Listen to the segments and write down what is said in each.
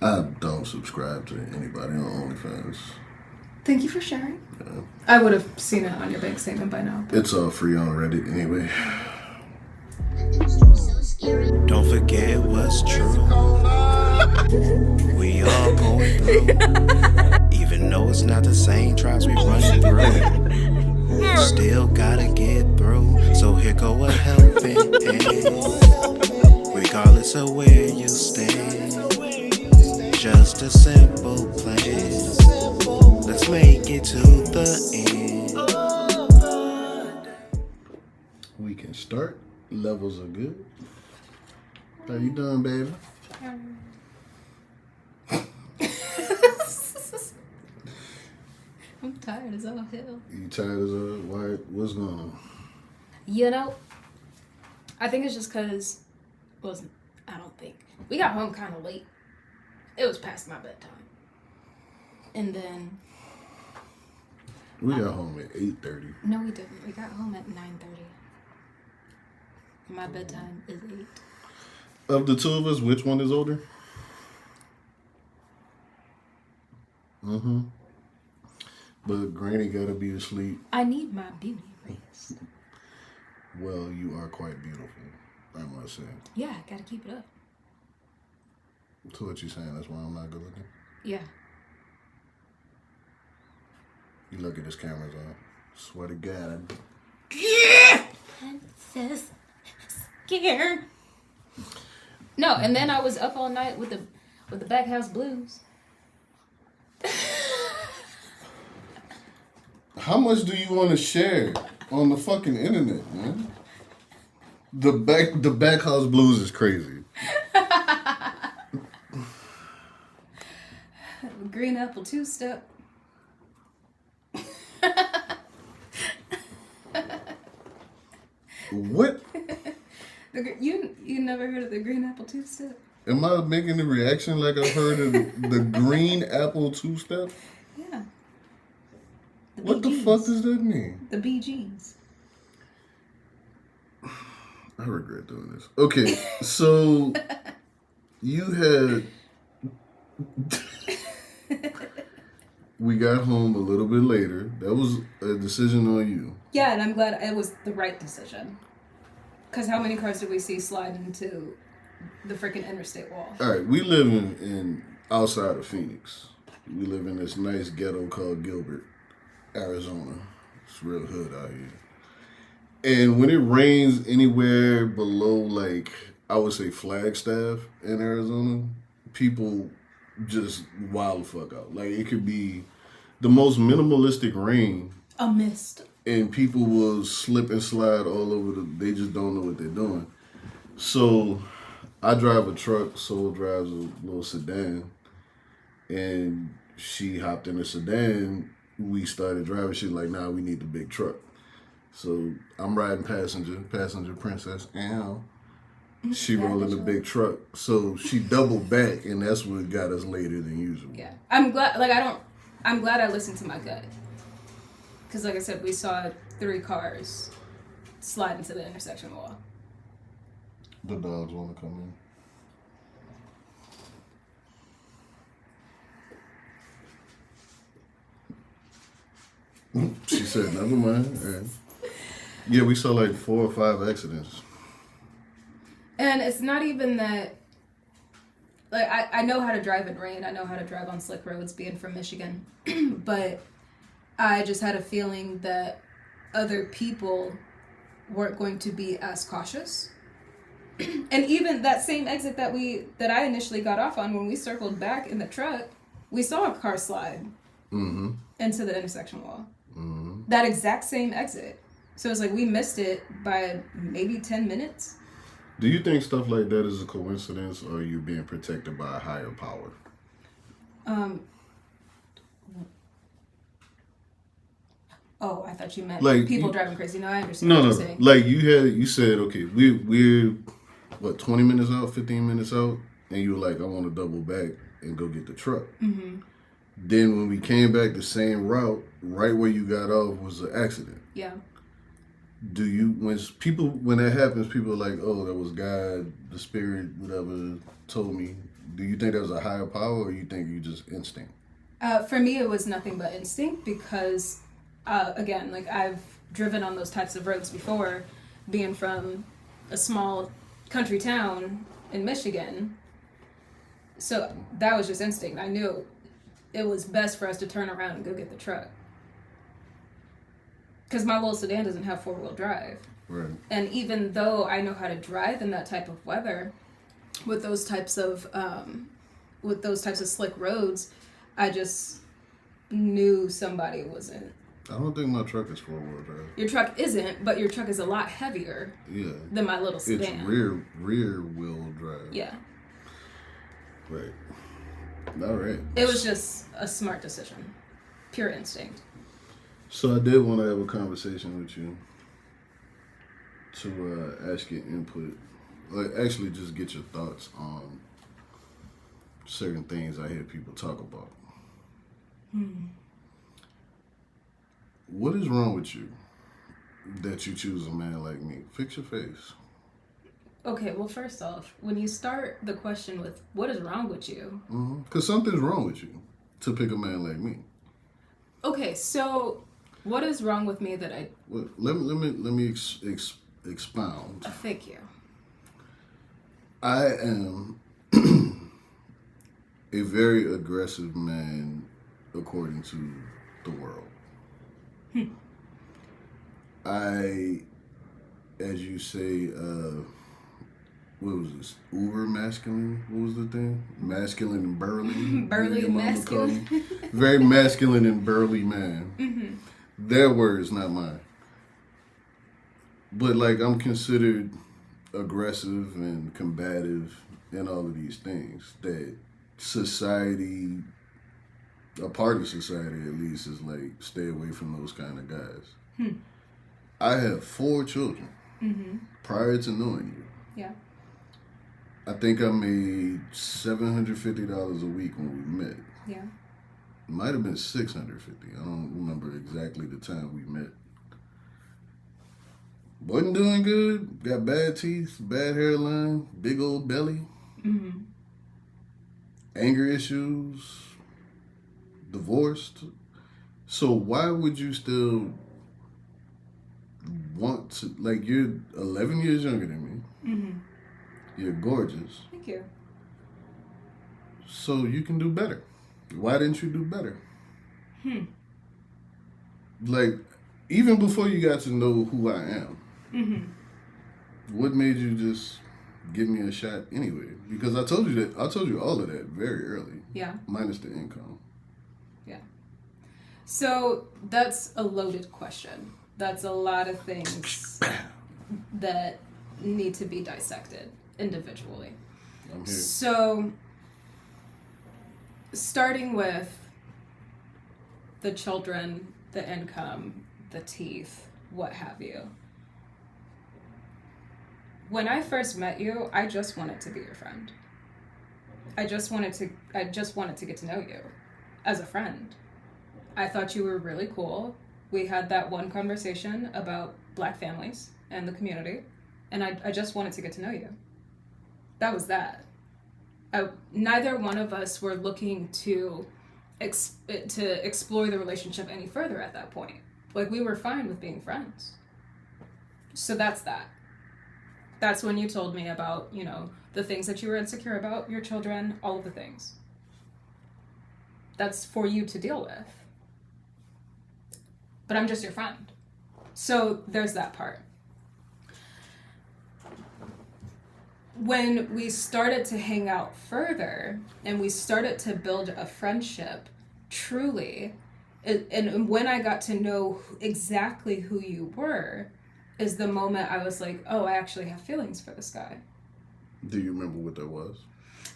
I don't subscribe to anybody on OnlyFans. Thank you for sharing. Yeah. I would have seen it on your bank statement by now. It's all free on Reddit anyway. Don't forget what's true. We all going through. Even though it's not the same trials we running through. Still gotta get through. So here go a helping hand. Regardless of where you stand. Just a simple plan. Let's make it to the end. We can start. Levels are good. How you doing, baby? I'm tired as all hell. You tired as a why? What's going on? You know, I think it's just because, I don't think. We got home kind of late. It was past my bedtime. And then... We got home at 8:30. No, we didn't. We got home at 9:30. My bedtime is 8. Of the two of us, which one is older? Mm-hmm. But Granny gotta be asleep. I need my beauty rest. Well, you are quite beautiful, I must say. Yeah, gotta keep it up. So what you saying? That's why I'm not good looking? Yeah. You look at this camera's on. Swear to God. Princess scared. No, and then I was up all night with the Backhouse Blues. How much do you want to share on the fucking internet, man? The Backhouse Blues is crazy. Green apple two-step. What? You never heard of the green apple two-step? Am I making the reaction like I've heard of the green apple two-step? Yeah. What the fuck does that mean? The BGs. I regret doing this. Okay, so you had... We got home a little bit later. That was a decision on you. Yeah, and I'm glad it was the right decision. Because how many cars did we see slide into the freaking interstate wall? All right, we live in outside of Phoenix. We live in this nice ghetto called Gilbert, Arizona. It's real hood out here. And when it rains anywhere below, like, I would say Flagstaff in Arizona, people just wild the fuck out. Like, it could be the most minimalistic rain. A mist. And people will slip and slide all over they just don't know what they're doing. So I drive a truck, Soulll drives a little sedan, and she hopped in the sedan. We started driving. She's like, nah, we need the big truck. So I'm riding passenger princess, ow. She rolling the big truck. So she doubled back, and that's what got us later than usual. Yeah. I'm glad I listened to my gut. Because like I said, we saw 3 cars slide into the intersection wall. The dogs want to come in. She said, never mind. All right. Yeah, we saw like 4 or 5 accidents. And it's not even that, like, I know how to drive in rain. I know how to drive on slick roads, being from Michigan. But I just had a feeling that other people weren't going to be as cautious. And even that same exit that I initially got off on, when we circled back in the truck, we saw a car slide into the intersection wall. Mm-hmm. That exact same exit. So it's like we missed it by maybe 10 minutes. Do you think stuff like that is a coincidence, or are you being protected by a higher power? Oh, I thought you meant like people driving crazy. No, I understand what you're saying. Like you said, okay, we're what, 20 minutes out, 15 minutes out, and you were like, I want to double back and go get the truck. Mm-hmm. Then when we came back the same route, right where you got off was an accident. Yeah. When that happens, people are like, oh, that was God, the spirit, whatever, told me do you think there was a higher power, or you think you just instinct? For me, it was nothing but instinct because, again, like I've driven on those types of roads before, being from a small country town in Michigan. So that was just instinct. I knew it was best for us to turn around and go get the truck. Because my little sedan doesn't have 4-wheel drive. Right. And even though I know how to drive in that type of weather, with those types of slick roads, I just knew somebody wasn't. I don't think my truck is 4-wheel drive. Your truck isn't, but your truck is a lot heavier. Yeah. Than my little sedan. It's rear wheel drive. Yeah. Right. All right. It was just a smart decision, pure instinct. So I did want to have a conversation with you to ask your input, like actually just get your thoughts on certain things I hear people talk about. What is wrong with you that you choose a man like me? Fix your face. Okay, well, first off, when you start the question with "what is wrong with you?" Because something's wrong with you to pick a man like me. Okay, so what is wrong with me that I? Well, let me expound. Thank you. I am a very aggressive man, according to the world. I, as you say, what was this? Uber masculine? What was the thing? Masculine and burly. Burly and masculine. Very masculine and burly man. Their words, not mine. But like, I'm considered aggressive and combative and all of these things that society, a part of society at least, is like, stay away from those kind of guys. I have 4 children prior to knowing you. Yeah. I think I made $750 a week when we met. Yeah. It might have been $650. I don't remember exactly the time we met. Wasn't doing good. Got bad teeth, bad hairline, big old belly. Anger issues. Divorced. So why would you still want to, like, you're 11 years younger than me. You're gorgeous. Thank you. So you can do better. Why didn't you do better? Like, even before you got to know who I am, what made you just give me a shot anyway? Because I told you all of that very early. Yeah. Minus the income. Yeah. So that's a loaded question. That's a lot of things that need to be dissected individually. I'm here. So, starting with the children, the income, the teeth, what have you. When I first met you, I just wanted to be your friend. I just wanted to get to know you as a friend. I thought you were really cool. We had that one conversation about Black families and the community, and I just wanted to get to know you. That was that. Neither one of us were looking to explore the relationship any further at that point. Like, we were fine with being friends. So that's that. That's when you told me about, the things that you were insecure about, your children, all of the things. That's for you to deal with. But I'm just your friend. So there's that part. When we started to hang out further and we started to build a friendship, truly, and when I got to know exactly who you were, is the moment I was like, oh, I actually have feelings for this guy. Do you remember what that was?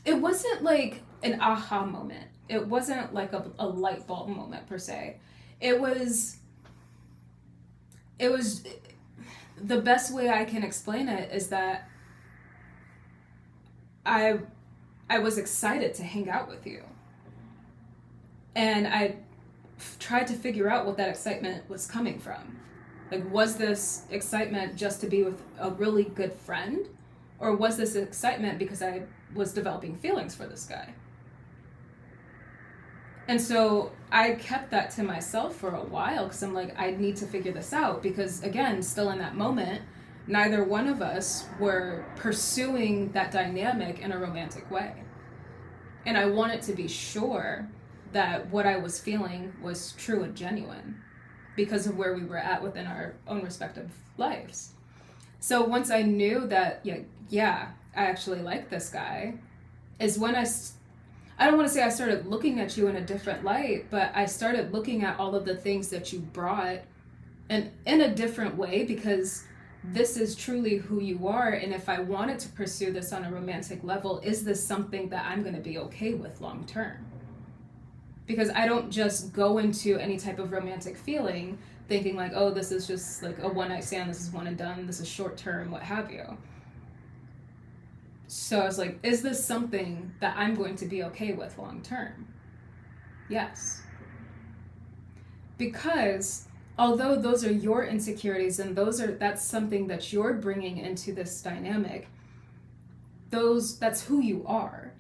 It wasn't like an aha moment. It wasn't like a light bulb moment per se. It was the best way I can explain it is that I was excited to hang out with you. And I tried to figure out what that excitement was coming from. Like, was this excitement just to be with a really good friend? Or was this excitement because I was developing feelings for this guy? And so I kept that to myself for a while because I'm like, I need to figure this out because, again, still in that moment, neither one of us were pursuing that dynamic in a romantic way. And I wanted to be sure that what I was feeling was true and genuine because of where we were at within our own respective lives. So once I knew that, I actually like this guy, is when I don't want to say I started looking at you in a different light, but I started looking at all of the things that you brought and in a different way because this is truly who you are. And if I wanted to pursue this on a romantic level, is this something that I'm going to be okay with long term? Because I don't just go into any type of romantic feeling thinking like, oh, this is just like a one night stand, this is one and done, this is short term, what have you. So I was like, is this something that I'm going to be okay with long term? Yes. Because although those are your insecurities and that's something that you're bringing into this dynamic, that's who you are.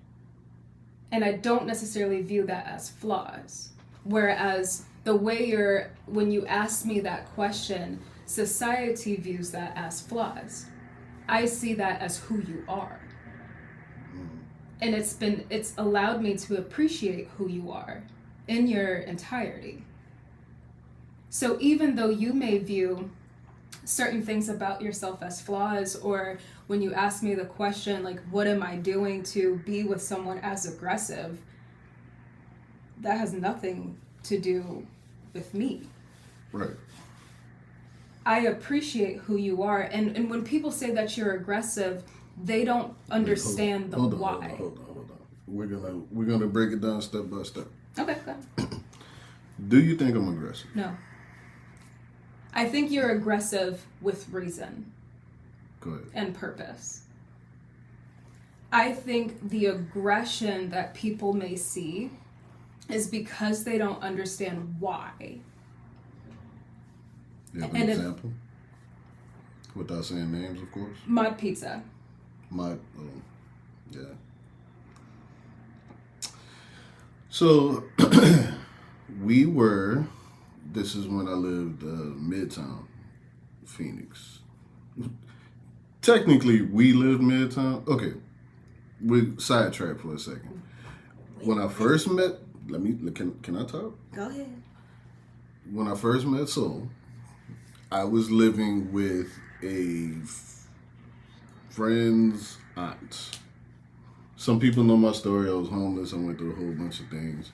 And I don't necessarily view that as flaws. Whereas the way when you ask me that question, society views that as flaws. I see that as who you are. And it's allowed me to appreciate who you are in your entirety. So even though you may view certain things about yourself as flaws, or when you ask me the question, like, what am I doing to be with someone as aggressive? That has nothing to do with me. Right. I appreciate who you are. And when people say that you're aggressive, they don't understand hold on, why. Hold on. We're gonna break it down step by step. Okay, go ahead. Do you think I'm aggressive? No. I think you're aggressive with reason. Go ahead. And purpose. I think the aggression that people may see is because they don't understand why. You have an example? Without saying names, of course. Mud pizza. Yeah. So, this is when I lived Midtown, Phoenix. Technically, we lived Midtown. Okay, we sidetracked for a second. When I first met, can I talk? Go ahead. When I first met Soulll, I was living with a friend's aunt. Some people know my story. I was homeless. I went through a whole bunch of things.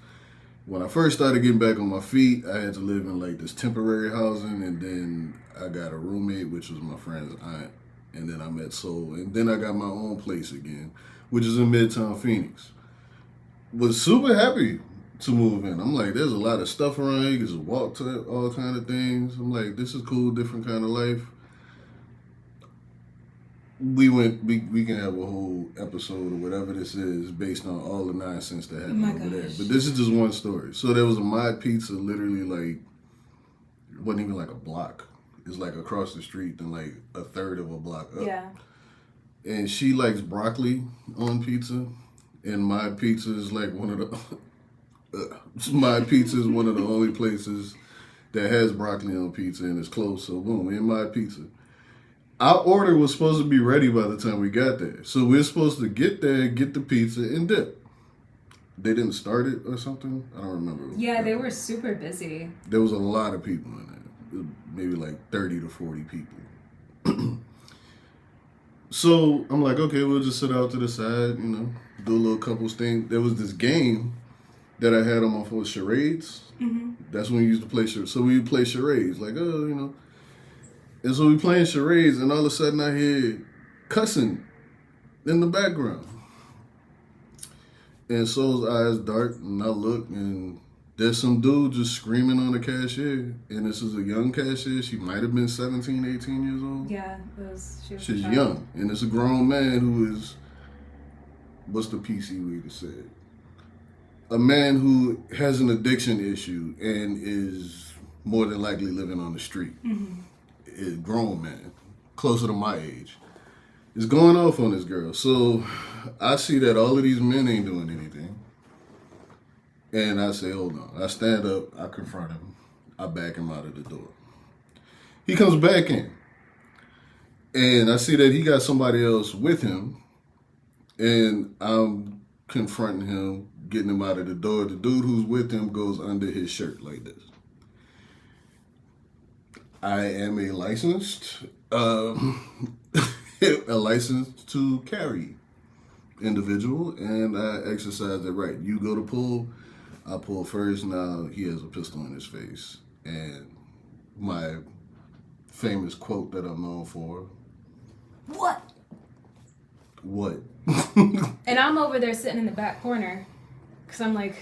When I first started getting back on my feet, I had to live in like this temporary housing, and then I got a roommate, which was my friend's aunt, and then I met Soulll, and then I got my own place again, which is in Midtown Phoenix. Was super happy to move in. I'm like, there's a lot of stuff around here. You can just walk to all kind of things. I'm like, this is cool, different kind of life. We can have a whole episode or whatever this is based on all the nonsense that happened over there. But this is just one story. So there was a Mod Pizza literally like, it wasn't even like a block. It's like across the street and like a third of a block up. Yeah. And she likes broccoli on pizza. And Mod Pizza is like one of the, Mod Pizza is one of the only places that has broccoli on pizza and it's close. So boom, in Mod Pizza. Our order was supposed to be ready by the time we got there. So we're supposed to get there, get the pizza, and dip. They didn't start it or something? I don't remember. Yeah, they were super busy. There was a lot of people in there. Maybe like 30 to 40 people. So I'm like, okay, we'll just sit out to the side, do a little couples thing. There was this game that I had on my phone, charades. Mm-hmm. That's when we used to play charades. So we would play charades, like, And so we playing charades, and all of a sudden I hear cussing in the background. And Soull's eyes dart, and I look, and there's some dude just screaming on the cashier. And this is a young cashier. She might have been 17, 18 years old. Yeah, she's young. And it's a grown man who is, what's the PC way to say it? A man who has an addiction issue and is more than likely living on the street. Mm-hmm. A grown man, closer to my age. is going off on this girl. So I see that all of these men ain't doing anything. And I say, hold on. I stand up, I confront him, I back him out of the door. He comes back in. And I see that he got somebody else with him. And I'm confronting him, getting him out of the door. The dude who's with him goes under his shirt like this. I am a licensed, a licensed to carry individual, and I exercise that right. You go to pull, I pull first. Now he has a pistol in his face, and my famous quote that I'm known for. What? What? And I'm over there sitting in the back corner, because I'm like,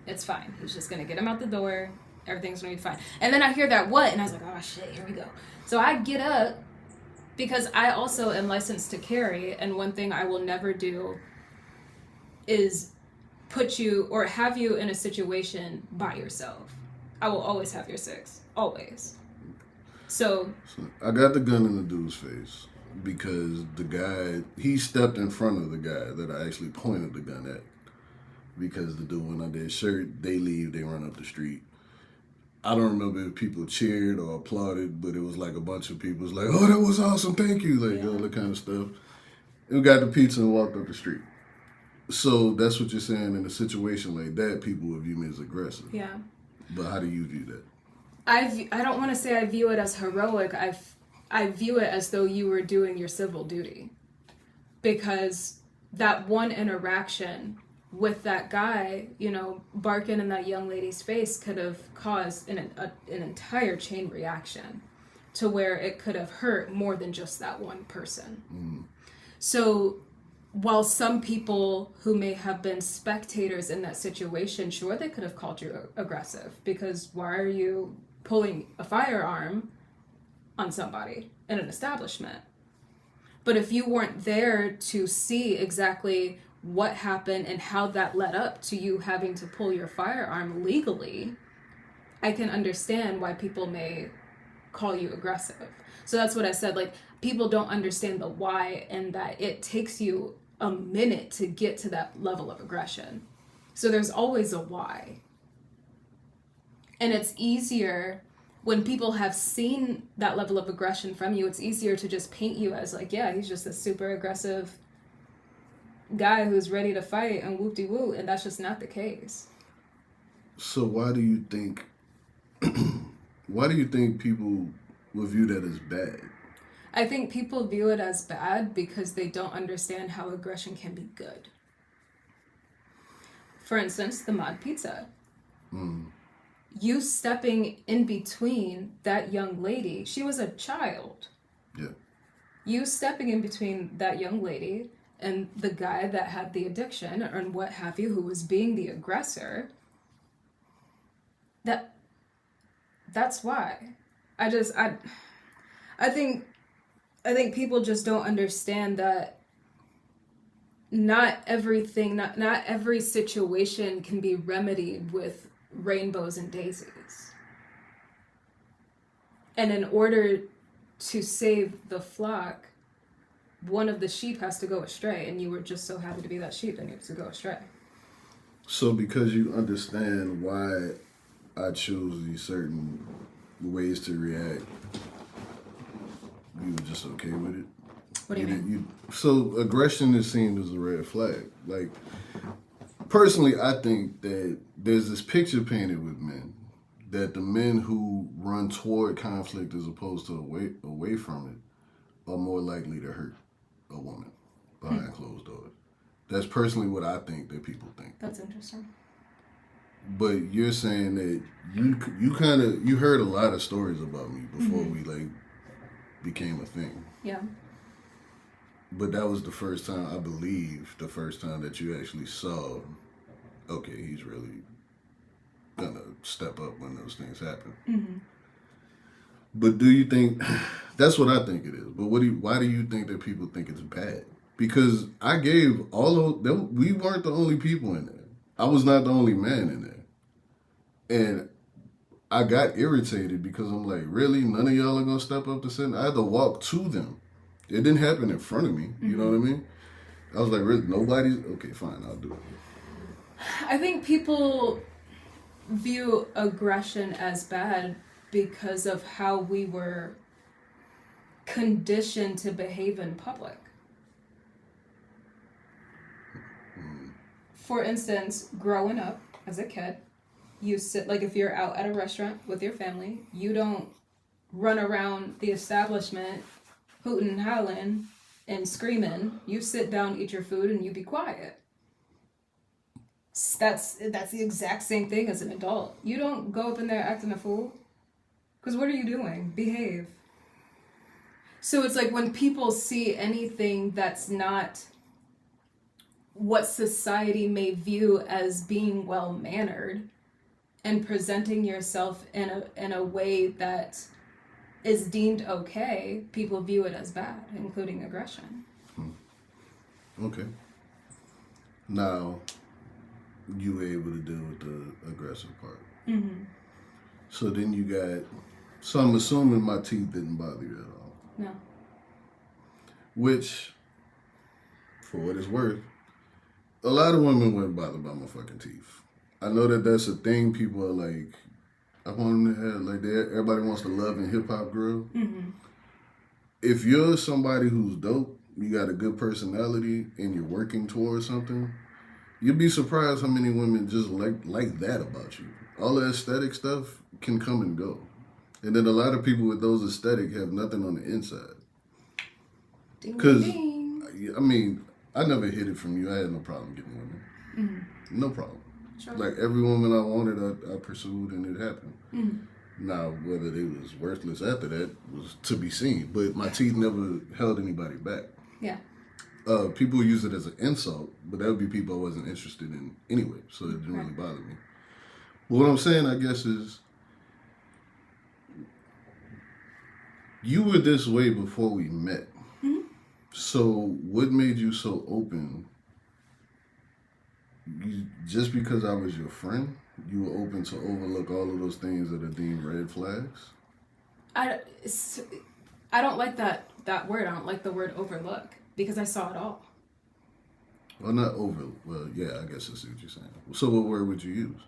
it's fine. He's just going to get him out the door. Everything's going to be fine. And then I hear that what? And I was like, oh, shit, here we go. So I get up, because I also am licensed to carry, and one thing I will never do is put you or have you in a situation by yourself. I will always have your six. Always. So I got the gun in the dude's face because the guy, he stepped in front of the guy that I actually pointed the gun at. Because the dude went under his shirt, they leave, they run up the street. I don't remember if people cheered or applauded, but it was like a bunch of people was like, oh, that was awesome, thank you, like all that kind of stuff. And we got the pizza and walked up the street. So that's what you're saying, in a situation like that, people would view me as aggressive. yeah. But how do you view that? I don't want to say I view it as heroic. I view it as though you were doing your civil duty. Because that one interaction with that guy, barking in that young lady's face could have caused an entire chain reaction to where it could have hurt more than just that one person. Mm. So while some people who may have been spectators in that situation, sure, they could have called you aggressive, because why are you pulling a firearm on somebody in an establishment? But if you weren't there to see exactly what happened and how that led up to you having to pull your firearm legally, I can understand why people may call you aggressive. So that's what I said, like, people don't understand the why, and that it takes you a minute to get to that level of aggression. So there's always a why. And it's easier when people have seen that level of aggression from you, it's easier to just paint you as like, yeah, he's just a super aggressive guy who's ready to fight and whoop-de-whoop, and that's just not the case. So why do you think people will view that as bad? I think people view it as bad because they don't understand how aggression can be good. For instance, the mod pizza. Mm. You stepping in between that young lady, she was a child. Yeah. You stepping in between that young lady and the guy that had the addiction and what have you, who was being the aggressor, that's why. I think people just don't understand that not every situation can be remedied with rainbows and daisies. And in order to save the flock, one of the sheep has to go astray, and you were just so happy to be that sheep that needs to go astray. So because you understand why I choose these certain ways to react, you were just okay with it? What do you mean? So aggression is seen as a red flag. Like, personally, I think that there's this picture painted with men, that the men who run toward conflict as opposed to away from it are more likely to hurt a woman behind closed doors. That's personally what I think that people think. That's interesting. But you're saying that you heard a lot of stories about me before we became a thing. Yeah. But that was the first time that you actually saw, okay, he's really gonna step up when those things happen. Mm-hmm. But do you think, that's what I think it is, but why do you think that people think it's bad? Because I gave we weren't the only people in there. I was not the only man in there. And I got irritated because I'm like, really? None of y'all are gonna step up to sin? I had to walk to them It didn't happen in front of me. You know what I mean? I was like, really? Nobody's... Okay, fine, I'll do it. I think people view aggression as bad because of how we were conditioned to behave in public. For instance, growing up as a kid, you sit, like if you're out at a restaurant with your family, you don't run around the establishment hooting and howling and screaming. You sit down, eat your food, and you be quiet. That's the exact same thing as an adult. You don't go up in there acting a fool. Because what are you doing? Behave. So it's like when people see anything that's not what society may view as being well-mannered and presenting yourself in a way that is deemed okay, people view it as bad, including aggression. Okay. Now, you were able to deal with the aggressive part. Mm-hmm. So then you got... So I'm assuming my teeth didn't bother you at all. No. Which, for what it's worth, a lot of women weren't bothered by my fucking teeth. I know that that's a thing. People are like, I want them to have, like, everybody wants to love and hip-hop girl. Mm-hmm. If you're somebody who's dope, you got a good personality, and you're working towards something, you'd be surprised how many women just like that about you. All the aesthetic stuff can come and go. And then a lot of people with those aesthetic have nothing on the inside. Because, I mean, I never hid it from you. I had no problem getting women. Mm-hmm. No problem. Sure. Like, every woman I wanted, I pursued, and it happened. Mm-hmm. Now, whether they was worthless after that was to be seen. But my teeth never held anybody back. Yeah. People use it as an insult, but that would be people I wasn't interested in anyway, so it didn't really bother me. But what I'm saying, I guess, is you were this way before we met. Mm-hmm. So what made you so open? Just because I was your friend, you were open to overlook all of those things that are deemed red flags? I don't like that word. I don't like the word overlook because I saw it all. Well, not over. Well, yeah, I guess that's what you're saying. So what word would you use?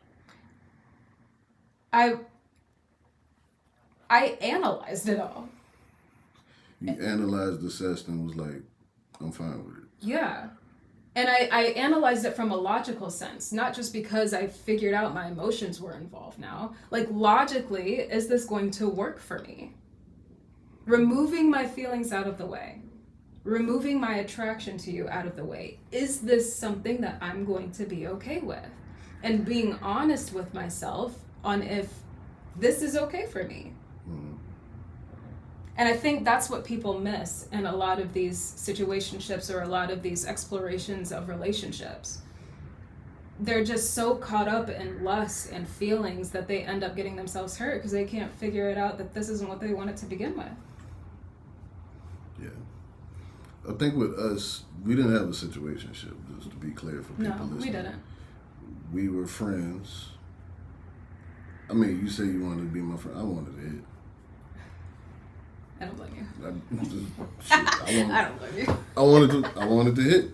I analyzed it all. You analyzed, assessed, and was like, I'm fine with it. Yeah. And I analyzed it from a logical sense, not just because I figured out my emotions were involved now. Like, logically, is this going to work for me? Removing my feelings out of the way. Removing my attraction to you out of the way. Is this something that I'm going to be okay with? And being honest with myself on if this is okay for me. Mm-hmm. And I think that's what people miss in a lot of these situationships or a lot of these explorations of relationships. They're just so caught up in lust and feelings that they end up getting themselves hurt because they can't figure it out that this isn't what they wanted to begin with. Yeah. I think with us, we didn't have a situationship, just to be clear for people listening. No, we didn't. We were friends. I mean, you say you wanted to be my friend. I wanted to hit. I don't blame you. I don't blame you. I wanted to hit.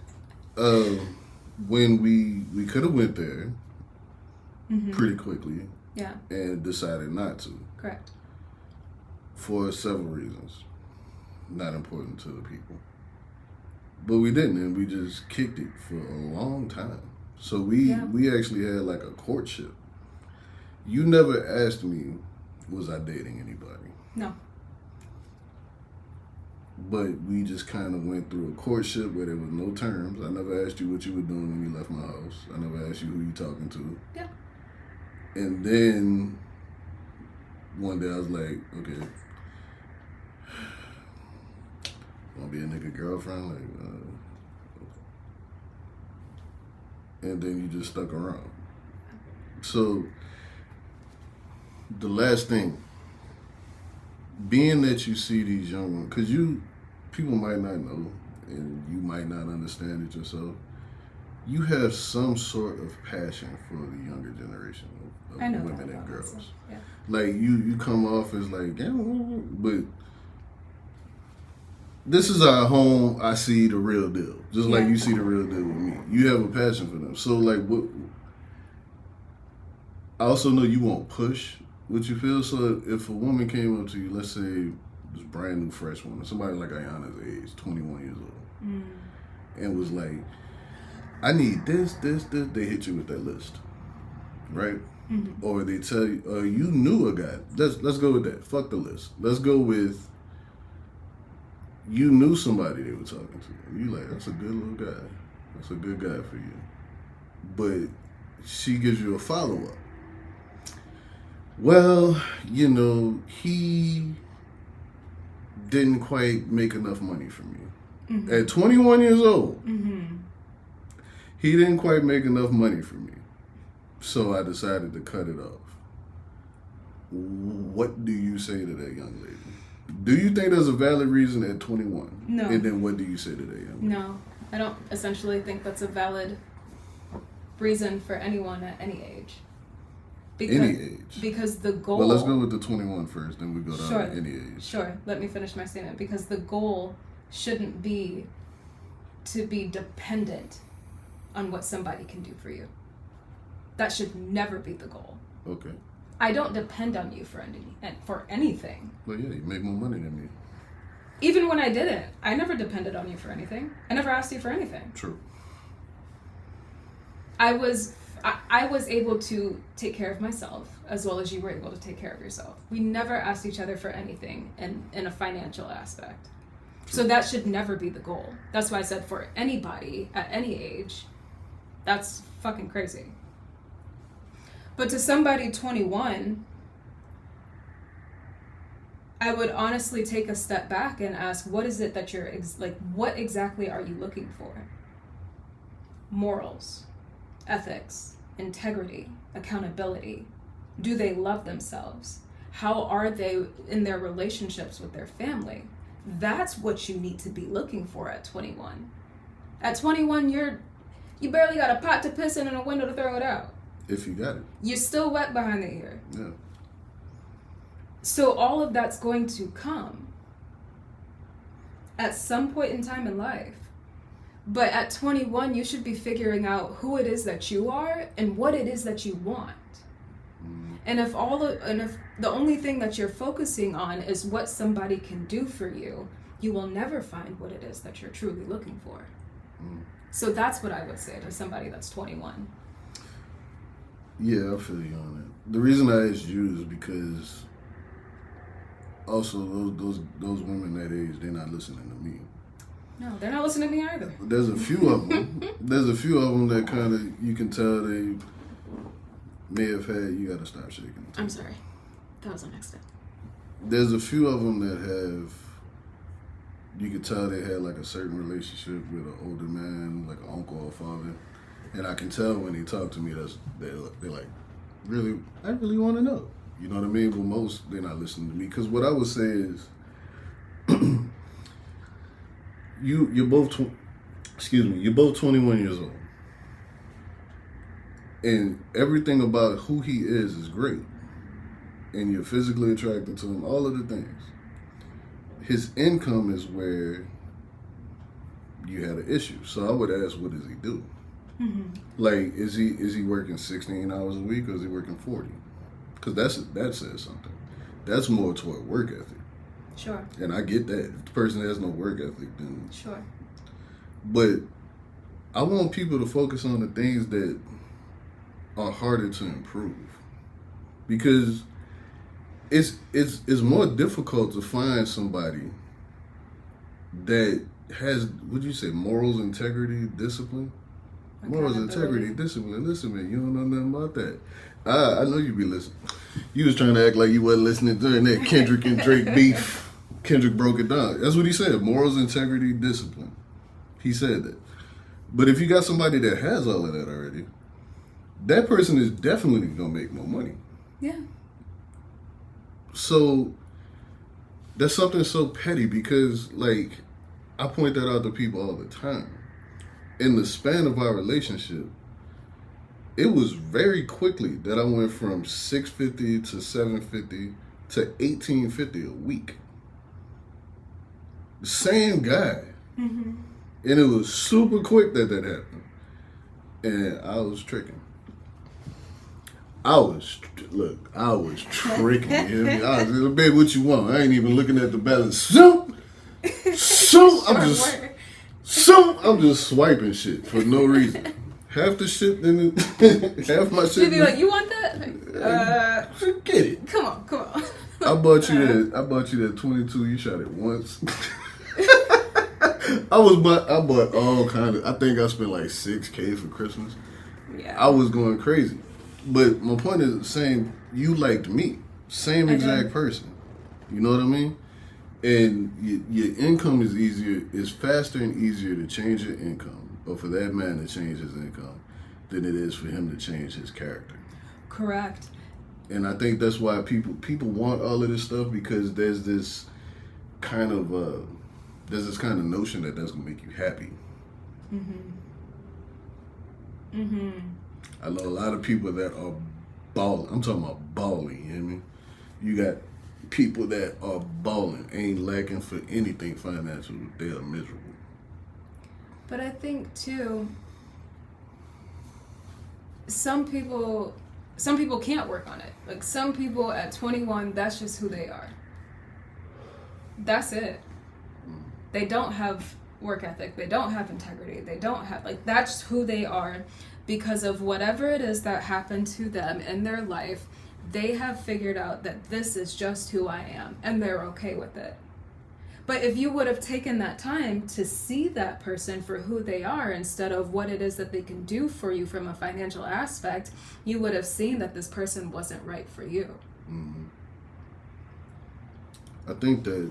When we could have went there pretty quickly. Yeah. And decided not to. Correct. For several reasons. Not important to the people. But we didn't, and we just kicked it for a long time. So we actually had like a courtship. You never asked me, was I dating anybody? No. But we just kind of went through a courtship where there was no terms. I never asked you what you were doing when you left my house. I never asked you who you talking to. Yeah. And then one day I was like, okay, want to be a nigga girlfriend? And then you just stuck around. So the last thing, being that you see these young ones, because people might not know, and you might not understand it yourself, you have some sort of passion for the younger generation of women and girls. Yeah. Like, you come off as like, yeah, but this is our home. I see the real deal, just like Yeah. you see the real deal with me. You have a passion for them, so like what. I also know you won't push what you feel. So if a woman came up to you, let's say this brand new fresh woman, somebody like Ayana's age, 21 years old, and was like, I need this, they hit you with that list, right? Mm-hmm. Or they tell you, you knew a guy. Let's go with that. Fuck the list. Let's go with you knew somebody they were talking to. And you like, that's a good little guy. That's a good guy for you. But she gives you a follow-up. Well, you know, he didn't quite make enough money from you. Mm-hmm. At 21 years old, he didn't quite make enough money from me. So I decided to cut it off. What do you say to that young lady? Do you think there's a valid reason at 21? No. And then what do you say to that young lady? No. I don't essentially think that's a valid reason for anyone at any age. Any age? Because the goal... Well, let's go with the 21 first, then we go down to any age. Sure. Let me finish my statement. Because the goal shouldn't be to be dependent on what somebody can do for you. That should never be the goal. Okay. I don't depend on you for anything. Well, yeah, you make more money than me. Even when I didn't, I never depended on you for anything. I never asked you for anything. True. I was able to take care of myself as well as you were able to take care of yourself. We never asked each other for anything in a financial aspect. True. So that should never be the goal. That's why I said for anybody at any age, that's fucking crazy. But to somebody 21, I would honestly take a step back and ask, what is it that you're, what exactly are you looking for? Morals, ethics, integrity, accountability. Do they love themselves? How are they in their relationships with their family? That's what you need to be looking for at 21. At 21, you barely got a pot to piss in and a window to throw it out. If you got it. You're still wet behind the ear. Yeah. So all of that's going to come at some point in time in life. But at 21, you should be figuring out who it is that you are and what it is that you want. And if the only thing that you're focusing on is what somebody can do for you, you will never find what it is that you're truly looking for. So that's what I would say to somebody that's 21. Yeah, I feel you on it. The reason I asked you is because also those women that age, they're not listening to me. No, they're not listening to me either. There's a few of them. There's a few of them that kind of, you can tell they may have had, you got to stop shaking. I'm sorry. That was an accident. There's a few of them that have, you can tell they had like a certain relationship with an older man, like an uncle or father. And I can tell when they talk to me, they're like, really, I really want to know. You know what I mean? But most, they're not listening to me. Because what I would say is, you're both 21 years old. And everything about who he is great. And you're physically attracted to him, all of the things. His income is where you had an issue. So I would ask, what does he do? Mm-hmm. Like, is he working 16 hours a week or is he working 40? Because that says something. That's more toward work ethic. Sure. And I get that. If the person has no work ethic, then... Sure. But I want people to focus on the things that are harder to improve. Because it's more difficult to find somebody that has, what'd you say, morals, integrity, discipline? Morals, integrity, discipline. Listen, man, you don't know nothing about that. I know you be listening. You was trying to act like you wasn't listening during that Kendrick and Drake beef. Kendrick broke it down. That's what he said. Morals, integrity, discipline. He said that. But if you got somebody that has all of that already, that person is definitely going to make more money. Yeah. So that's something so petty because, like, I point that out to people all the time. In the span of our relationship, it was very quickly that I went from $650 to $750 to $1,850 a week. The same guy. Mm-hmm. And it was super quick that happened. And I was tricking. I was tricking. You hear me? I was, babe, what you want? I ain't even looking at the balance. So I'm just swiping shit for no reason. Half the shit, then half my shit. She'd be like, "You want that?" Forget it. Come on. I bought you that 22. You shot it once. I bought all kind of. I think I spent like $6,000 for Christmas. Yeah. I was going crazy, but my point is saying you liked me, same exact person. You know what I mean? And your income is faster and easier to change your income, or for that man to change his income, than it is for him to change his character. Correct. And I think that's why people want all of this stuff, because there's this kind of notion that that's gonna make you happy. I know a lot of people that are balling. I'm talking about balling. You hear me? You got people that are balling, ain't lacking for anything financial. They are miserable. But I think too, some people can't work on it. Like some people at 21, that's just who they are. That's it. They don't have work ethic. They don't have integrity. They don't have, like, that's who they are because of whatever it is that happened to them in their life. They have figured out that this is just who I am, and they're okay with it. But if you would have taken that time to see that person for who they are instead of what it is that they can do for you from a financial aspect, you would have seen that this person wasn't right for you. Mm-hmm. I think that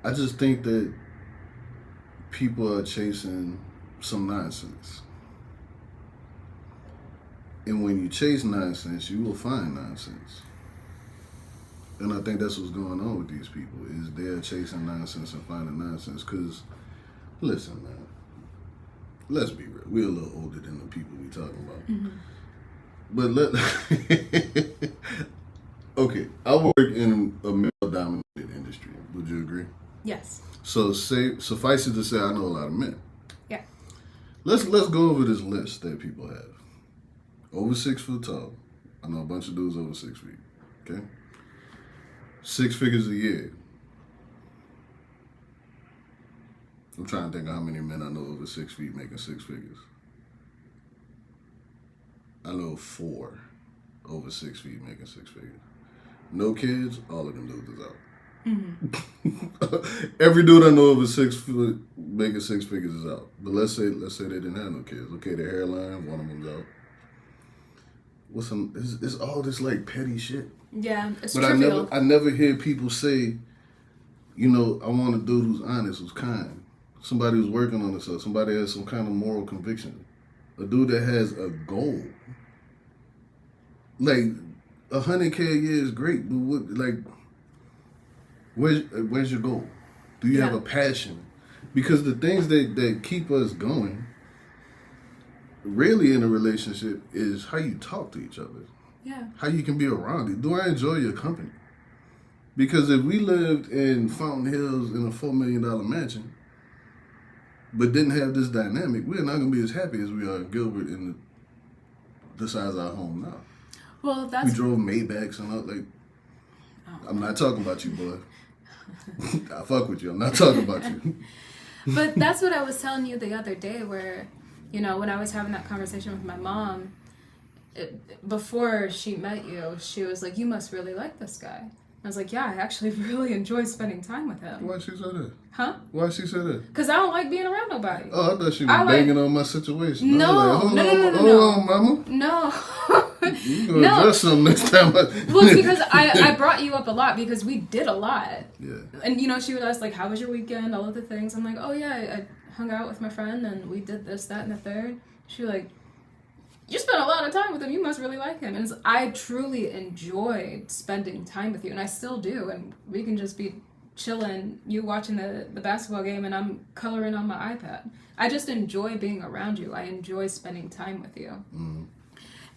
I just think that people are chasing some nonsense. And when you chase nonsense, you will find nonsense. And I think that's what's going on with these people, is they're chasing nonsense and finding nonsense. Because, listen, man, let's be real. We're a little older than the people we talking about. Mm-hmm. But okay, I work in a male-dominated industry. Would you agree? Yes. So suffice it to say, I know a lot of men. Yeah. Let's go over this list that people have. Over 6 foot tall. I know a bunch of dudes over 6 feet. Okay? 6 figures a year. I'm trying to think of how many men I know over 6 feet making 6 figures. I know 4 over 6 feet making 6 figures. No kids, all of them dudes is out. Mm-hmm. Every dude I know over 6 foot making 6 figures is out. But let's say they didn't have no kids. Okay, their hairline, one of them's out. It's all this like petty shit. Yeah, it's but trivial. I never hear people say, you know, I want a dude who's honest, who's kind. Somebody who's working on themselves. Somebody has some kind of moral conviction. A dude that has a goal. Like, $100K a year is great, but what, like, where's your goal? Do you have a passion? Because the things that keep us going, really in a relationship, is how you talk to each other. Yeah. How you can be around it. Do I enjoy your company? Because if we lived in Fountain Hills in a $4 million mansion, but didn't have this dynamic, we're not going to be as happy as we are in Gilbert in the size of our home now. Well, we drove Maybachs and all, like, I'm not talking about you, boy. I fuck with you. I'm not talking about you. But that's what I was telling you the other day where, you know, when I was having that conversation with my mom, before she met you, she was like, you must really like this guy. I was like, yeah, I actually really enjoy spending time with him. Why she said that? Huh? Why she said that? Because I don't like being around nobody. Oh, I thought she was banging on my situation. No, like, no, hold on, mama. No. You gonna address something next time. Well, it's because I brought you up a lot because we did a lot. Yeah. And, you know, she would ask, like, how was your weekend? All of the things. I'm like, oh, yeah, I hung out with my friend and we did this, that, and the third. She was like, you spent a lot of time with him. You must really like him. And I truly enjoyed spending time with you, and I still do. And we can just be chilling, you watching the basketball game, and I'm coloring on my iPad. I just enjoy being around you. I enjoy spending time with you. Mm.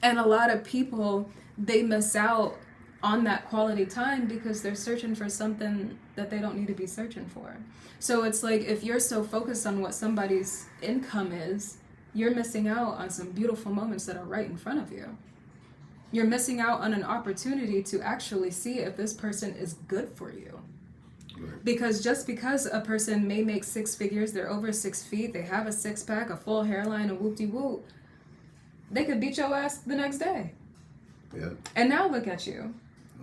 And a lot of people, they miss out on that quality time because they're searching for something that they don't need to be searching for. So it's like, if you're so focused on what somebody's income is, you're missing out on some beautiful moments that are right in front of you. You're missing out on an opportunity to actually see if this person is good for you. Right. Because just because a person may make 6 figures, they're over 6 feet, they have a 6-pack, a full hairline, a whoop-de-whoop, they could beat your ass the next day. Yeah. And now look at you.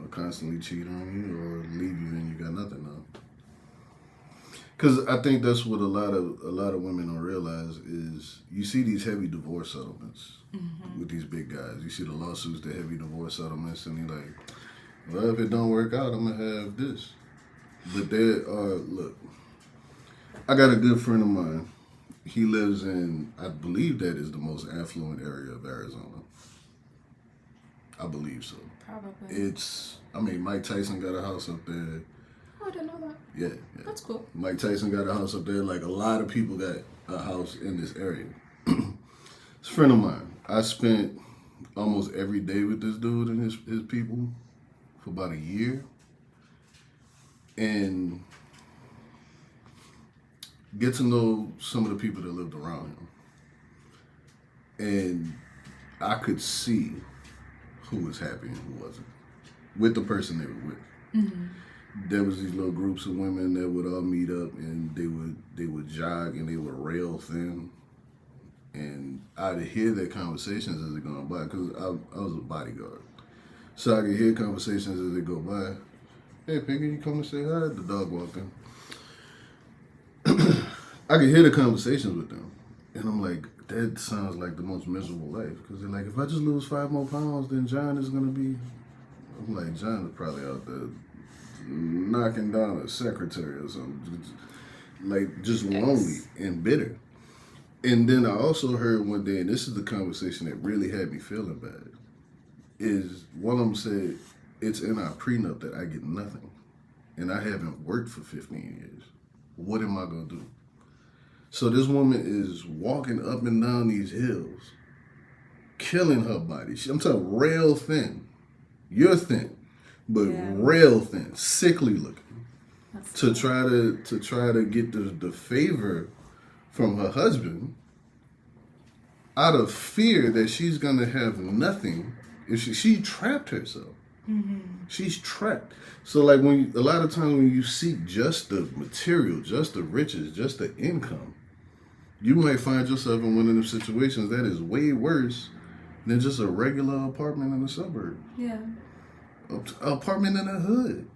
Or constantly cheat on you or leave you and you got nothing on. Because I think that's what a lot of women don't realize is you see these heavy divorce settlements with these big guys. You see the lawsuits, the heavy divorce settlements, and you're like, well, if it don't work out, I'm going to have this. But there are, look, I got a good friend of mine. He lives in, I believe that is the most affluent area of Arizona. I believe so. Probably. Mike Tyson got a house up there. Oh, I didn't know that. Yeah. That's cool. Mike Tyson got a house up there. Like, a lot of people got a house in this area. It's a friend of mine. I spent almost every day with this dude and his people for about a year. And get to know some of the people that lived around him. And I could see who was happy and who wasn't with the person they were with. Mm-hmm. There was these little groups of women that would all meet up and they would jog and they were rail thin. And I'd hear their conversations as they go by because I was a bodyguard. So I could hear conversations as they go by. Hey, Piggy, you come to say hi? The dog walked in. I could hear the conversations with them. And I'm like, that sounds like the most miserable life. Because they're like, if I just lose 5 more pounds, then John is going to be... I'm like, John is probably out there knocking down a secretary or something. Just lonely and bitter. And then I also heard one day, and this is the conversation that really had me feeling bad, is one of them said, it's in our prenup that I get nothing. And I haven't worked for 15 years. What am I going to do? So this woman is walking up and down these hills, killing her body. I'm talking rail thin. You're thin, but rail thin, sickly looking. To try to get the favor from her husband out of fear that she's gonna have nothing if she trapped herself. Mm-hmm. She's trapped. So like a lot of times when you seek just the material, just the riches, just the income, you might find yourself in one of them situations that is way worse than just a regular apartment in the suburb. Yeah. Apartment in the hood.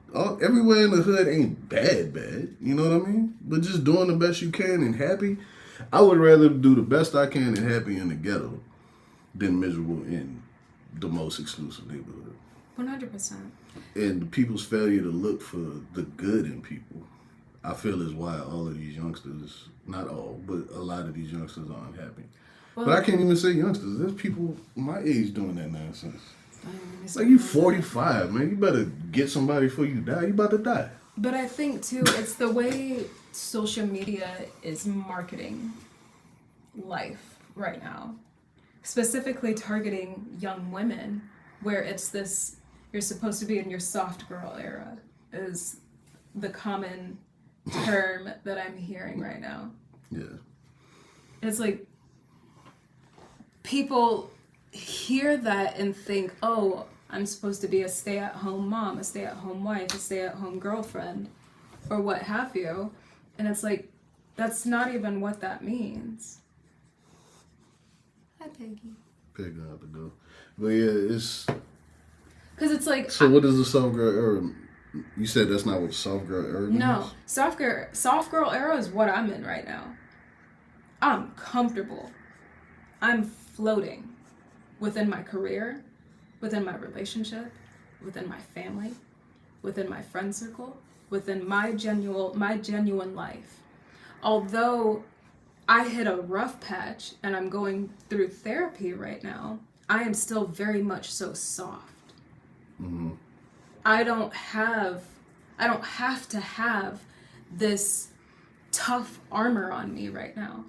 Everywhere in the hood ain't bad. You know what I mean? But just doing the best you can and happy. I would rather do the best I can and happy in the ghetto than miserable in the most exclusive neighborhood. 100%. And the people's failure to look for the good in people, I feel is why all of these youngsters, not all, but a lot of these youngsters are unhappy. Well, but I can't even say youngsters. There's people my age doing that nonsense. It's like you 45, man. You better get somebody before you die. You about to die. But I think, too, it's the way social media is marketing life right now. Specifically targeting young women, where it's this, you're supposed to be in your soft girl era, is the common term that I'm hearing right now. Yeah. It's like, people hear that and think, oh, I'm supposed to be a stay-at-home mom, a stay-at-home wife, a stay-at-home girlfriend, or what have you. And it's like, that's not even what that means. Hi, Peggy. Peggy out the door. But yeah, it's... Because it's like... So what is the soft girl era? You said that's not what soft girl era means? No. Soft girl era is what I'm in right now. I'm comfortable. I'm floating within my career, within my relationship, within my family, within my friend circle, within my genuine life. Although I hit a rough patch and I'm going through therapy right now, I am still very much so soft. Mm-hmm. I don't have to have this tough armor on me right now.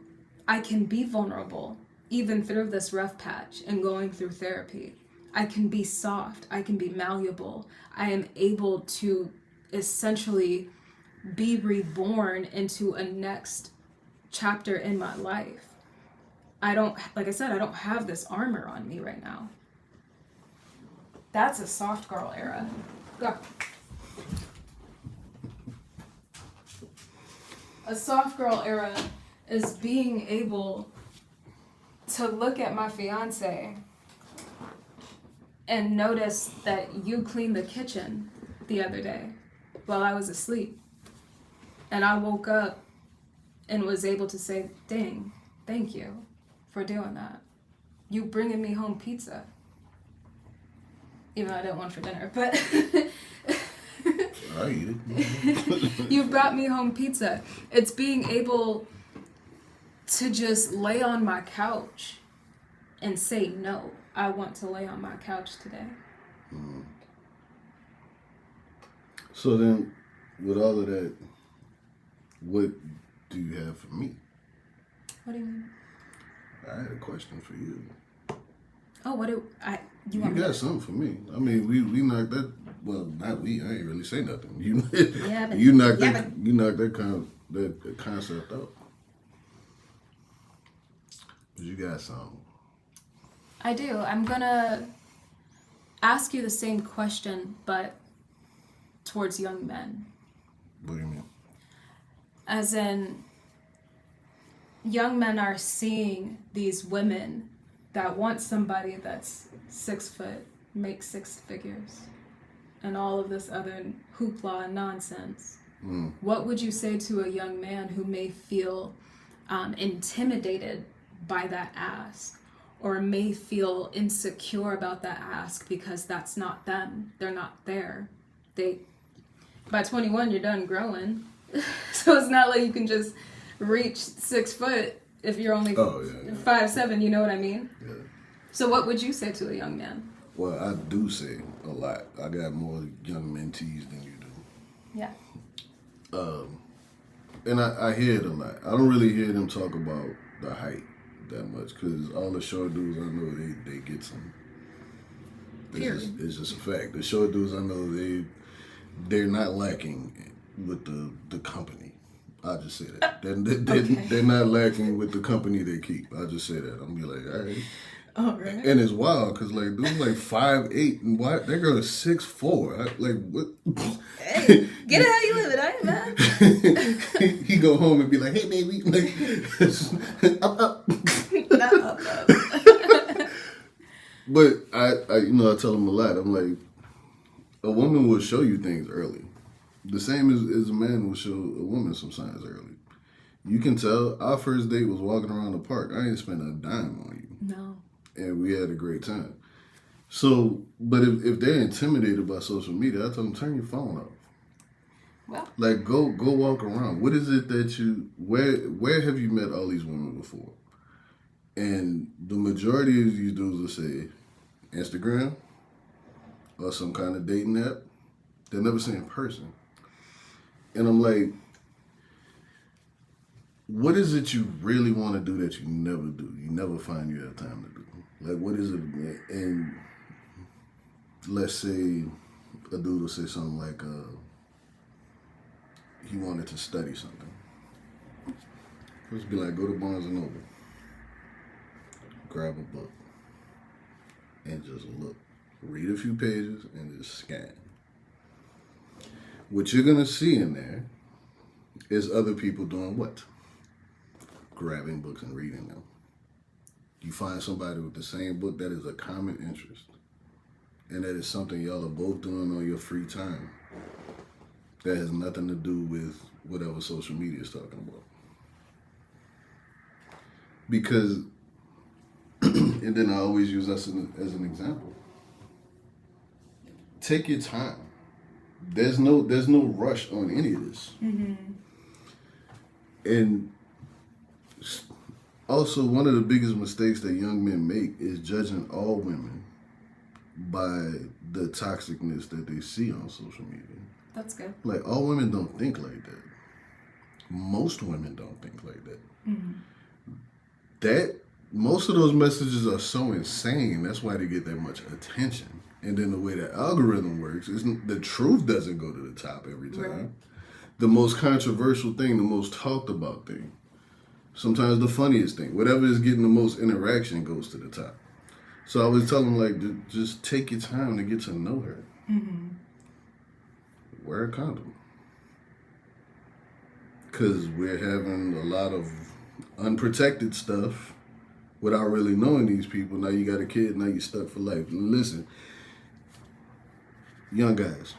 I can be vulnerable. even through this rough patch and going through therapy, I can be soft, I can be malleable, I am able to essentially be reborn into a next chapter in my life. I don't, like I said, I don't have this armor on me right now. That's a soft girl era. Go. A soft girl era is being able to look at my fiance and notice that you cleaned the kitchen the other day while I was asleep. And I woke up and was able to say, dang, thank you for doing that. You bringing me home pizza. Even though I didn't want for dinner, but I eat it. you brought me home pizza. It's being able to just lay on my couch and say, no, I want to lay on my couch today. Mm. So then, with all of that, what do you have for me? What do you mean? I had a question for you. Oh, what do I? You want got me? something for me. I mean, we knocked that. Well, not we. I ain't really say nothing. You, Yeah, but, you knocked yeah, that. You knocked that concept out. But you got something. I do. I'm gonna ask you the same question, but towards young men. What do you mean? As in, young men are seeing these women that want somebody that's 6 foot, makes 6 figures, and all of this other hoopla and nonsense. Mm. What would you say to a young man who may feel intimidated by that ask, or may feel insecure about that ask because that's not them? They're not there. By 21, you're done growing. So it's not like you can just reach 6 foot if you're only 5'7", you know what I mean? Yeah. So what would you say to a young man? Well, I do say a lot. I got more young mentees than you do. Yeah. And I hear it a lot. I don't really hear them talk about the height that much, because all the short dudes I know, they get some. It's just a fact. The short dudes I know, they're not lacking with the company. I just say that. They're not lacking with the company they keep. I just say that. I'm be like, all right. All right. And it's wild because like dudes like 5'8" and why that girl is 6'4". Like what? Hey, get it how you live it. I ain't mad. He go home and be like, hey baby, like up. Not up. But I tell him a lot. I'm like, a woman will show you things early. The same as a man will show a woman some signs early. You can tell. Our first date was walking around the park. I ain't spent a dime on you. No. And we had a great time. So, but if they're intimidated by social media, I tell them, turn your phone off. Well. Like, go walk around. What is it that where have you met all these women before? And the majority of these dudes will say Instagram or some kind of dating app. They'll never say in person. And I'm like, what is it you really want to do that you never do? You never find you have time to do. Like, what is it? And let's say a dude will say something like, he wanted to study something. Just be like, go to Barnes & Noble. Grab a book. And just look. Read a few pages and just scan. What you're going to see in there is other people doing what? Grabbing books and reading them. You find somebody with the same book that is a common interest, and that is something y'all are both doing on your free time. That has nothing to do with whatever social media is talking about. Because, and then I always use us as an example. Take your time. There's no rush on any of this. Mm-hmm. And also, one of the biggest mistakes that young men make is judging all women by the toxicness that they see on social media. That's good. Like, all women don't think like that. Most women don't think like that. Mm-hmm. That most of those messages are so insane. That's why they get that much attention. And then the way the algorithm works is the truth doesn't go to the top every time. Right. The most controversial thing, the most talked about thing, sometimes the funniest thing, whatever is getting the most interaction goes to the top. So I was telling them, like, just take your time to get to know her. Mm-hmm. Wear a condom. Because we're having a lot of unprotected stuff without really knowing these people. Now you got a kid, now you're stuck for life. And listen, young guys,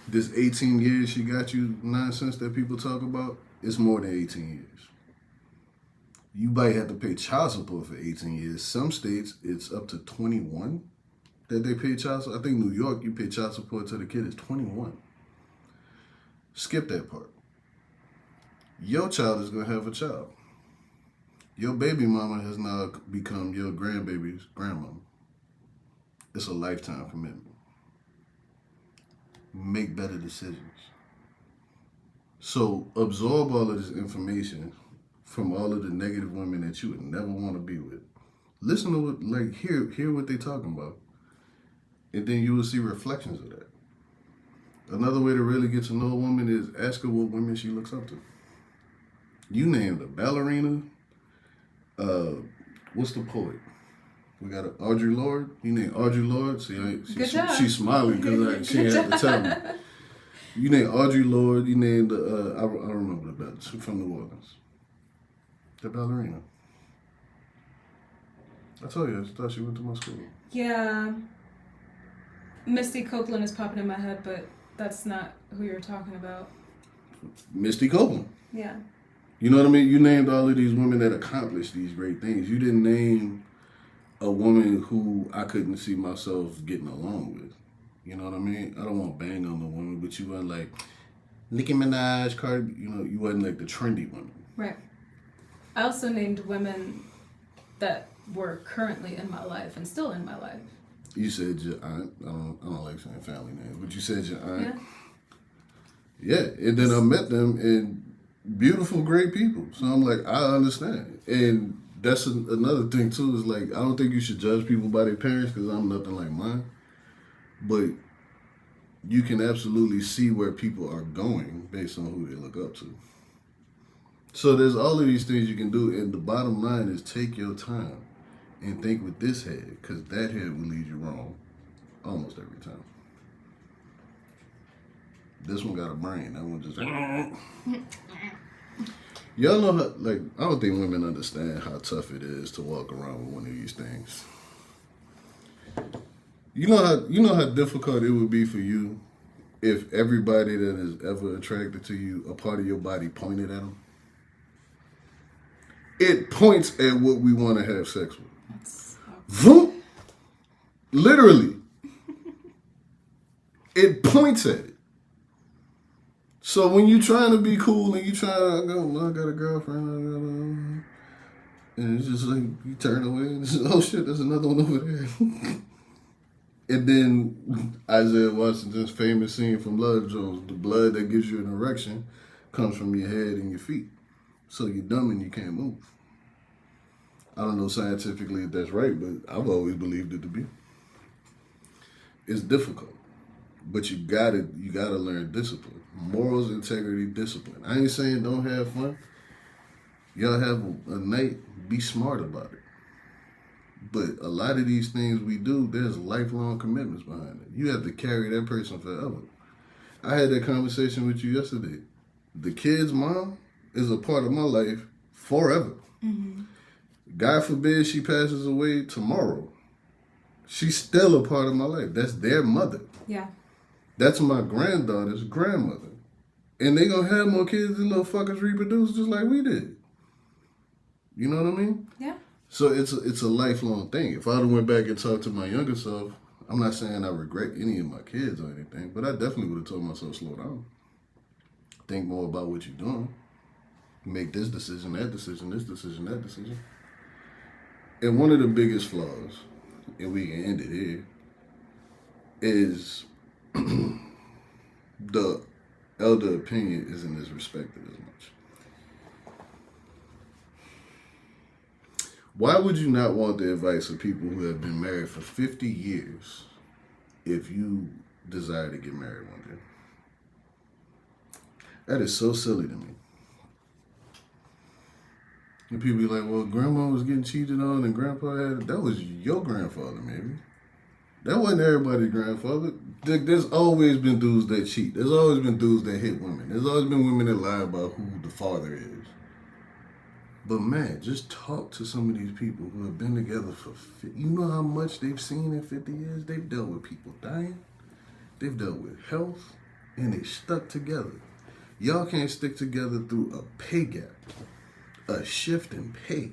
this 18 years she got you nonsense that people talk about, it's more than 18 years. You might have to pay child support for 18 years. Some states, it's up to 21 that they pay child support. I think New York, you pay child support to the kid is 21. Skip that part. Your child is going to have a child. Your baby mama has now become your grandbaby's grandmama. It's a lifetime commitment. Make better decisions. So absorb all of this information from all of the negative women that you would never want to be with. Listen to what, like, hear what they're talking about. And then you will see reflections of that. Another way to really get to know a woman is ask her what women she looks up to. You named a ballerina. What's the poet? We got Audre Lorde. You named Audre Lorde. See, she's smiling because she had to tell me. You named Audre Lorde. You named I don't remember the best from New Orleans. The ballerina. I told you, I thought she went to my school. Yeah. Misty Copeland is popping in my head, but that's not who you're talking about. Misty Copeland. Yeah. You know what I mean? You named all of these women that accomplished these great things. You didn't name a woman who I couldn't see myself getting along with. You know what I mean? I don't want to bang on the woman, but you weren't like Nicki Minaj, Cardi. You know, you wasn't like the trendy women. Right. I also named women that were currently in my life and still in my life. You said your aunt. I don't like saying family names, but you said your aunt. Yeah. And then I met them and beautiful, great people. So I'm like, I understand. And that's another thing too, is like, I don't think you should judge people by their parents because I'm nothing like mine. But you can absolutely see where people are going based on who they look up to. So there's all of these things you can do. And the bottom line is take your time and think with this head, because that head will lead you wrong almost every time. This one got a brain. That one just... Y'all know how, like, I don't think women understand how tough it is to walk around with one of these things. You know how difficult it would be for you if everybody that is ever attracted to you, a part of your body pointed at them? It points at what we want to have sex with. Vroom! Literally. It points at it. So when you trying to be cool and you try to go, I got a girlfriend, and it's just like you turn away and it's, oh shit, there's another one over there. And then Isaiah Washington's famous scene from Love Jones, the blood that gives you an erection comes from your head and your feet. So you're dumb and you can't move. I don't know scientifically if that's right, but I've always believed it to be. It's difficult, but you gotta learn discipline. Morals, integrity, discipline. I ain't saying don't have fun. Y'all have a night, be smart about it. But a lot of these things we do, there's lifelong commitments behind it. You have to carry that person forever. I had that conversation with you yesterday. The kid's mom is a part of my life forever. Mm-hmm. God forbid she passes away tomorrow. She's still a part of my life. That's their mother. Yeah. That's my granddaughter's grandmother. And they gonna have more kids than little fuckers reproduce just like we did. You know what I mean? Yeah. So it's a lifelong thing. If I'd have went back and talked to my younger self, I'm not saying I regret any of my kids or anything, but I definitely would have told myself, slow down. Think more about what you're doing. Make this decision, that decision, this decision, that decision. And one of the biggest flaws, and we can end it here, is the elder opinion isn't as respected as much. Why would you not want the advice of people who have been married for 50 years if you desire to get married one day? That is so silly to me. And people be like, well, grandma was getting cheated on and grandpa had... That was your grandfather, maybe. That wasn't everybody's grandfather. There's always been dudes that cheat. There's always been dudes that hit women. There's always been women that lie about who the father is. But man, just talk to some of these people who have been together for... You know how much they've seen in 50 years? They've dealt with people dying. They've dealt with health. And they stuck together. Y'all can't stick together through a pay gap. A shift in pay.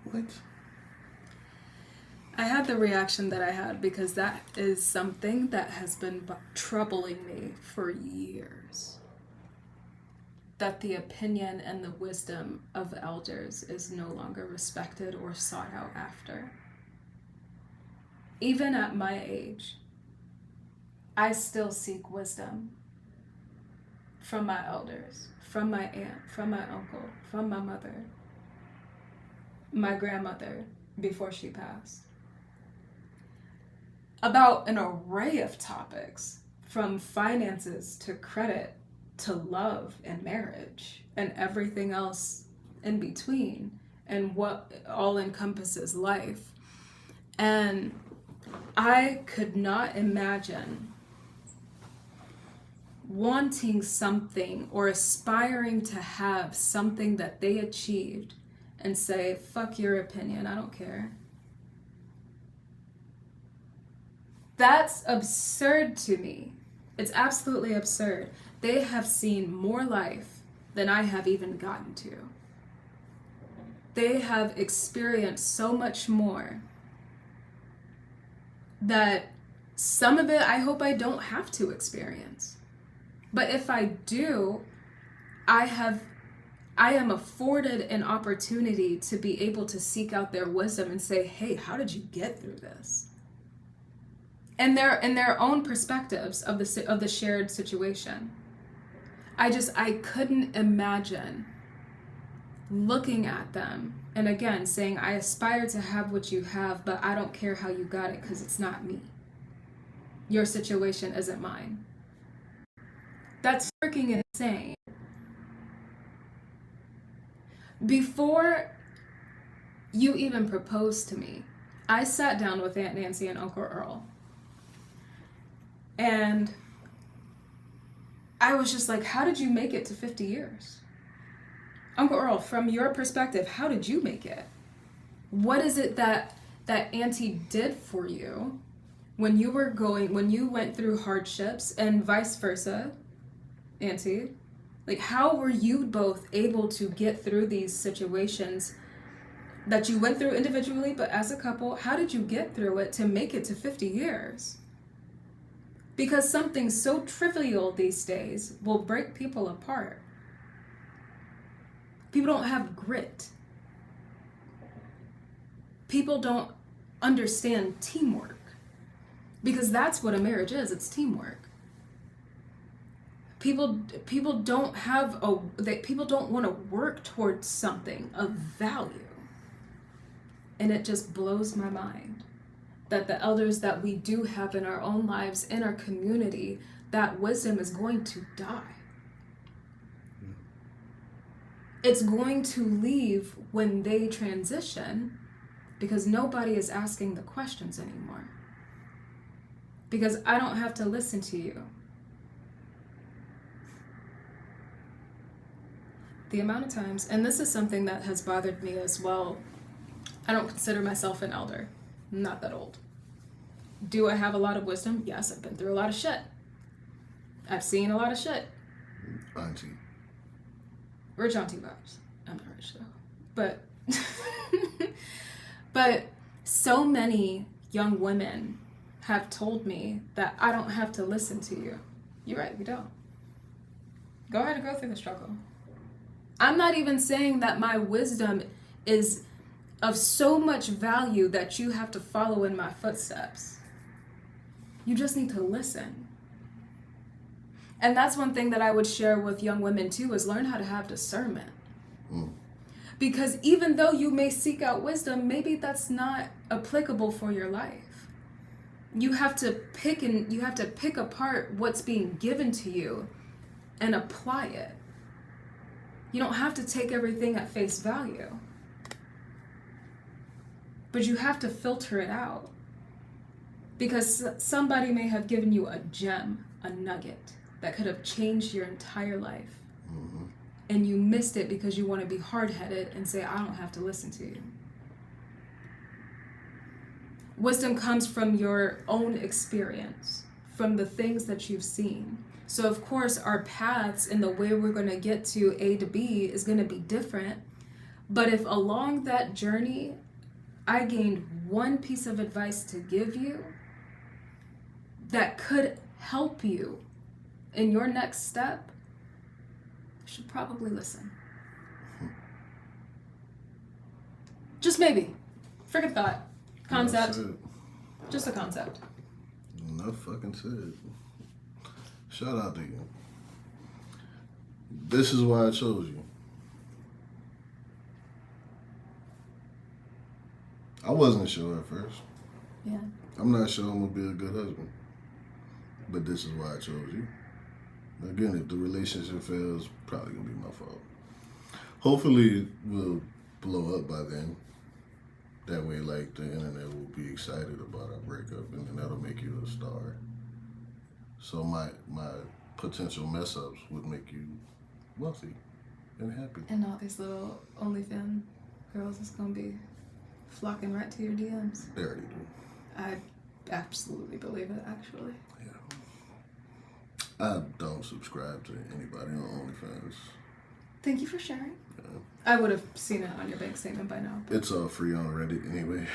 What? I had the reaction that I had because that is something that has been troubling me for years. That the opinion and the wisdom of elders is no longer respected or sought out after. Even at my age, I still seek wisdom from my elders, from my aunt, from my uncle, from my mother, my grandmother before she passed. About an array of topics, from finances to credit to love and marriage and everything else in between and what all encompasses life. And I could not imagine wanting something or aspiring to have something that they achieved and say, fuck your opinion, I don't care. That's absurd to me. It's absolutely absurd. They have seen more life than I have even gotten to. They have experienced so much more that some of it I hope I don't have to experience. But if I do, I am afforded an opportunity to be able to seek out their wisdom and say, hey, how did you get through this? And their own perspectives of the shared situation. I couldn't imagine looking at them and again saying, I aspire to have what you have, but I don't care how you got it because it's not me. Your situation isn't mine. That's freaking insane. Before you even proposed to me, I sat down with Aunt Nancy and Uncle Earl. And I was just like, how did you make it to 50 years? Uncle Earl, from your perspective, how did you make it? What is it that Auntie did for you when you went through hardships, and vice versa, Auntie? Like, how were you both able to get through these situations that you went through individually, but as a couple? How did you get through it to make it to 50 years? Because something so trivial these days will break people apart. People don't have grit. People don't understand teamwork. Because that's what a marriage is, it's teamwork. People don't people don't want to work towards something of value. And it just blows my mind that the elders that we do have in our own lives, in our community, that wisdom is going to die. It's going to leave when they transition because nobody is asking the questions anymore. Because I don't have to listen to you. The amount of times, and this is something that has bothered me as well, I don't consider myself an elder. I'm not that old. Do I have a lot of wisdom? Yes, I've been through a lot of shit. I've seen a lot of shit. Auntie. Rich auntie vibes. I'm not rich though. But so many young women have told me that I don't have to listen to you. You're right, you don't. Go ahead and go through the struggle. I'm not even saying that my wisdom is of so much value that you have to follow in my footsteps. You just need to listen. And that's one thing that I would share with young women too, is learn how to have discernment. Because even though you may seek out wisdom, maybe that's not applicable for your life. You have to pick apart what's being given to you and apply it. You don't have to take everything at face value. But you have to filter it out. Because somebody may have given you a gem, a nugget, that could have changed your entire life. Mm-hmm. And you missed it because you want to be hard-headed and say, I don't have to listen to you. Wisdom comes from your own experience, from the things that you've seen. So of course, our paths and the way we're going to get to A to B is going to be different. But if along that journey, I gained one piece of advice to give you that could help you in your next step, you should probably listen. Just maybe. Freaking thought. Concept. Just a concept. Enough fucking said. Shout out to you. This is why I chose you. I wasn't sure at first. Yeah. I'm not sure I'm gonna be a good husband. But this is why I chose you. Again, if the relationship fails, probably gonna be my fault. Hopefully we'll blow up by then. That way, like, the internet will be excited about our breakup, and then that'll make you a star. So my potential mess ups would make you wealthy and happy. And all these little OnlyFans girls is gonna be flocking right to your DMs. They already do. I absolutely believe it, actually. Yeah. I don't subscribe to anybody on OnlyFans. Thank you for sharing. Yeah. I would have seen it on your bank statement by now. It's all free on Reddit anyway.